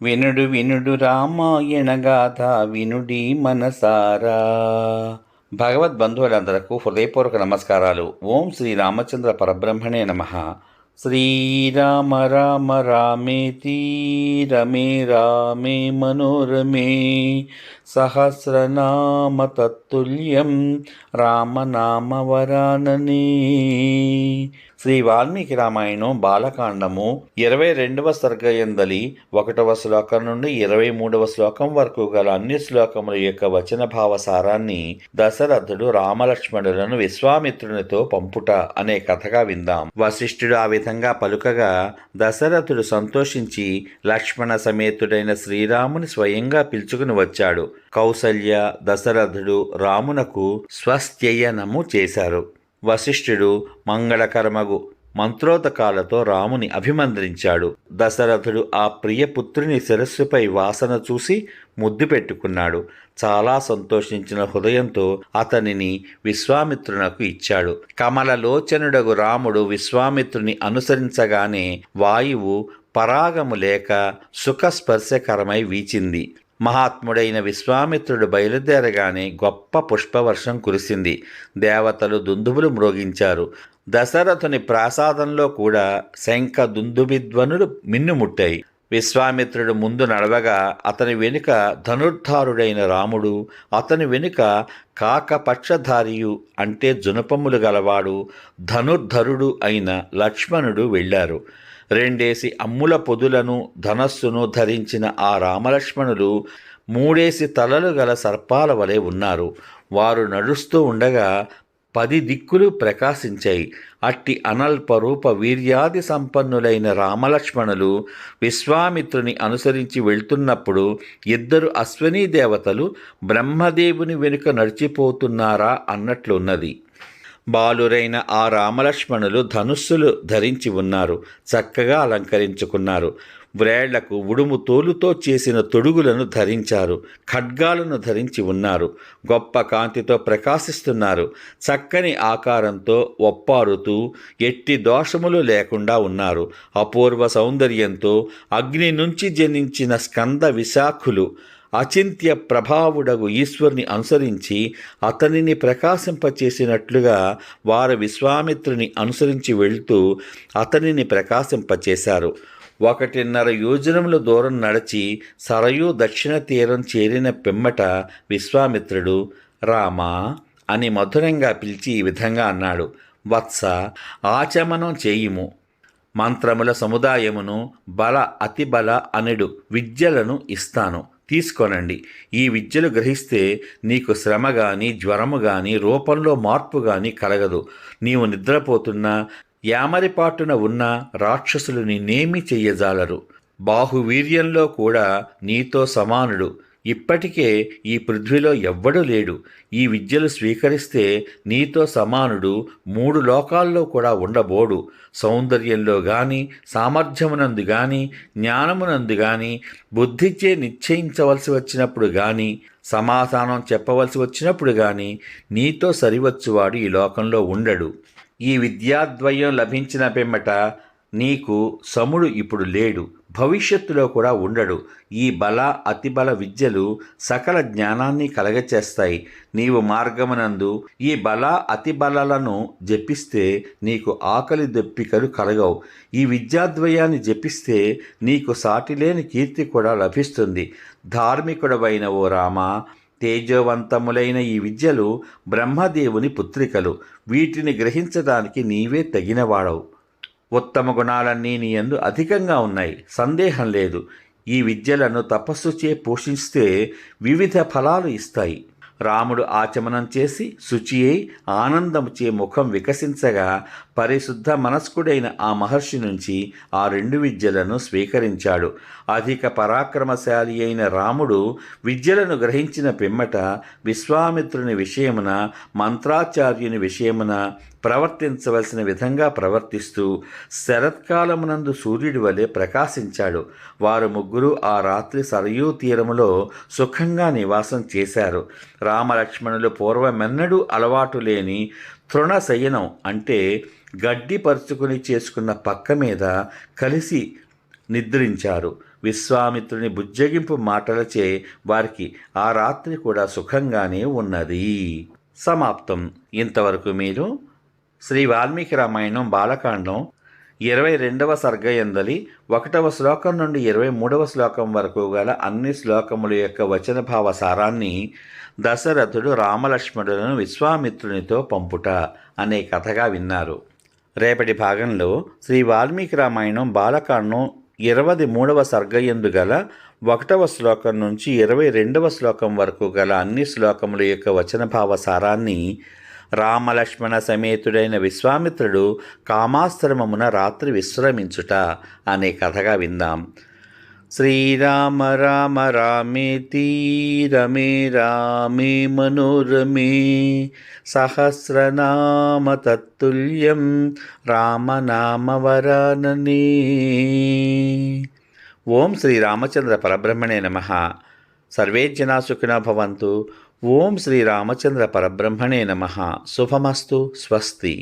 వినుడు వినుడు రామాయణ గాథ వినుడి మనసారా. భగవద్బంధువులందరకు హృదయపూర్వక నమస్కారాలు. ఓం శ్రీ రామచంద్ర పరబ్రహ్మణే నమః. శ్రీరామ రామ రామేతి రమే రామే మనోరమే సహస్రనామ తత్తుల్యం రామనామ వరాననే. శ్రీ వాల్మీకి రామాయణం బాలకాండము 22వ సర్గయందలి 1వ శ్లోకం నుండి 23వ శ్లోకం వరకు గల అన్ని శ్లోకముల యొక్క వచన భావసారాన్ని దశరథుడు రామలక్ష్మణులను విశ్వామిత్రునితో పంపుట అనే కథగా విందాం. వశిష్ఠుడు ఆ విధంగా పలుకగా దశరథుడు సంతోషించి లక్ష్మణ సమేతుడైన శ్రీరాముని స్వయంగా పిలుచుకుని వచ్చాడు. కౌసల్య దశరథుడు రామునకు స్వస్త్యయనము చేశారు. వశిష్ఠుడు మంగళకరమగు మంత్రోదకాలతో రాముని అభిమంత్రించాడు. దశరథుడు ఆ ప్రియపుత్రుని శిరస్సుపై వాసన చూసి ముద్దు పెట్టుకున్నాడు. చాలా సంతోషించిన హృదయంతో అతనిని విశ్వామిత్రునకు ఇచ్చాడు. కమలలోచనుడగు రాముడు విశ్వామిత్రుని అనుసరించగానే వాయువు పరాగము లేక సుఖస్పర్శకరమై వీచింది. మహాత్ముడైన విశ్వామిత్రుడు బయలుదేరగానే గొప్ప పుష్పవర్షం కురిసింది. దేవతలు దుందుబులు మ్రోగించారు. దశరథుని ప్రాసాదంలో కూడా శంఖ దుందుబిధ్వనులు మిన్నుముట్టాయి. విశ్వామిత్రుడు ముందు నడవగా అతని వెనుక ధనుర్ధారుడైన రాముడు, అతని వెనుక కాకపక్షధారియు అంటే జునపములు గలవాడు ధనుర్ధరుడు అయిన లక్ష్మణుడు వెళ్ళారు. 2 అమ్ముల పొదులను ధనస్సును ధరించిన ఆ రామలక్ష్మణులు 3 తలలు గల సర్పాల వలె ఉన్నారు. వారు నడుస్తూ ఉండగా 10 దిక్కులు ప్రకాశించాయి. అట్టి అనల్పరూప వీర్యాది సంపన్నులైన రామలక్ష్మణులు విశ్వామిత్రుని అనుసరించి వెళ్తున్నప్పుడు 2 అశ్వనీ దేవతలు బ్రహ్మదేవుని వెనుక నడిచిపోతున్నారా అన్నట్లున్నది. బాలురైన ఆ రామలక్ష్మణులు ధనుస్సులు ధరించి ఉన్నారు. చక్కగా అలంకరించుకున్నారు. వ్రేళ్లకు ఉడుము తోలుతో చేసిన తొడుగులను ధరించారు. ఖడ్గాలను ధరించి ఉన్నారు. గొప్ప కాంతితో ప్రకాశిస్తున్నారు. చక్కని ఆకారంతో ఒప్పారుతూ ఎట్టి దోషములు లేకుండా ఉన్నారు. అపూర్వ సౌందర్యంతో అగ్ని నుంచి జనించిన స్కంద విశాఖులు అచింత్య ప్రభావుడగు ఈశ్వరుని అనుసరించి అతనిని ప్రకాశింపచేసినట్లుగా వారు విశ్వామిత్రుని అనుసరించి వెళ్తూ అతనిని ప్రకాశింపచేశారు. 1.5 యోజనముల దూరం నడిచి సరయూ దక్షిణ తీరం చేరిన పిమ్మట విశ్వామిత్రుడు రామా అని మధురంగా పిలిచి ఈ విధంగా అన్నాడు. వత్స, ఆచమనం చేయుము. మంత్రముల సముదాయమును బల అతిబల అనెడు విద్యలను ఇస్తాను, తీసుకోనండి. ఈ విద్యలు గ్రహిస్తే నీకు శ్రమ గాని జ్వరము గాని రూపంలో మార్పు గాని కలగదు. నీవు నిద్రపోతున్నా యామరిపాటున ఉన్న రాక్షసులు నిన్నేమీ చెయ్యజాలరు. బాహువీర్యంలో కూడా నీతో సమానుడు. ఇప్పటికే ఈ పృథ్వీలో ఎవ్వడూ లేడు. ఈ విద్యలు స్వీకరిస్తే నీతో సమానుడు 3 లోకాల్లో కూడా ఉండబోడు. సౌందర్యంలో గాని సామర్థ్యమునందు గాని జ్ఞానమునందు గాని బుద్ధిచే నిశ్చయించవలసి వచ్చినప్పుడు గాని సమాధానం చెప్పవలసి వచ్చినప్పుడు గాని నీతో సరివచ్చువాడు ఈ లోకంలో ఉండడు. ఈ విద్యాద్వయం లభించిన పిమ్మట నీకు సముడు ఇప్పుడు లేడు, భవిష్యత్తులో కూడా ఉండడు. ఈ బల అతిబల విద్యలు సకల జ్ఞానాన్ని కలగచేస్తాయి. నీవు మార్గమునందు ఈ బల అతిబలలను జపిస్తే నీకు ఆకలి దెప్పికలు కలగవు. ఈ విద్యాద్వయాన్ని జపిస్తే నీకు సాటిలేని కీర్తి కూడా లభిస్తుంది. ధార్మికుడవైన ఓ రామా, తేజోవంతములైన ఈ విద్యలు బ్రహ్మదేవుని పుత్రికలు. వీటిని గ్రహించడానికి నీవే తగినవాడవు. ఉత్తమ గుణాలన్నీ నీ యందు అధికంగా ఉన్నాయి, సందేహం లేదు. ఈ విద్యలను తపస్సుచే పోషిస్తే వివిధ ఫలాలు ఇస్తాయి. రాముడు ఆచమనం చేసి శుచి అయి ఆనందముచే ముఖం వికసించగా పరిశుద్ధ మనస్కుడైన ఆ మహర్షి నుంచి ఆ 2 విద్యలను స్వీకరించాడు. అధిక పరాక్రమశాలి అయిన రాముడు విద్యలను గ్రహించిన పిమ్మట విశ్వామిత్రుని విషయమున మంత్రాచార్యుని విషయమున ప్రవర్తించవలసిన విధంగా ప్రవర్తిస్తూ శరత్కాలమునందు సూర్యుడి వలె ప్రకాశించాడు. వారు ముగ్గురు ఆ రాత్రి సరయూ తీరములో సుఖంగా నివాసం చేశారు. రామలక్ష్మణులు పూర్వమెన్నడూ అలవాటు లేని తృణశయనం అంటే గడ్డి పరుచుకుని చేసుకున్న పక్క మీద కలిసి నిద్రించారు. విశ్వామిత్రుని బుజ్జగింపు మాటలచే వారికి ఆ రాత్రి కూడా సుఖంగానే ఉన్నది. సమాప్తం. ఇంతవరకు మీరు శ్రీ వాల్మీకి రామాయణం బాలకాండం 22వ సర్గ యందలి 1వ శ్లోకం నుండి 23వ శ్లోకం వరకు గల అన్ని శ్లోకముల యొక్క వచనభావ సారాన్ని దశరథుడు రామలక్ష్మణులను విశ్వామిత్రునితో పంపుట అనే కథగా విన్నారు. రేపటి భాగంలో శ్రీ వాల్మీకి రామాయణం బాలకాండం 23వ సర్గ యందు గల 1వ శ్లోకం నుంచి 22వ శ్లోకం వరకు గల అన్ని శ్లోకముల యొక్క వచనభావ సారాన్ని రామలక్ష్మణ సమేతుడైన విశ్వామిత్రుడు కామాశ్రమమున రాత్రి విశ్రమించుట అనే కథగా విందాం. శ్రీరామ రామ రామేతి రమే రామే మనోరమే సహస్రనామ తత్తుల్యం రామనామ వరాననే. ఓం శ్రీ రామచంద్ర పరబ్రహ్మణే నమః. సర్వే జనా సుఖినో భవంతు. ఓం శ్రీ రామచంద్ర పరబ్రహ్మణే నమః. శుభమస్తు. స్వస్తి.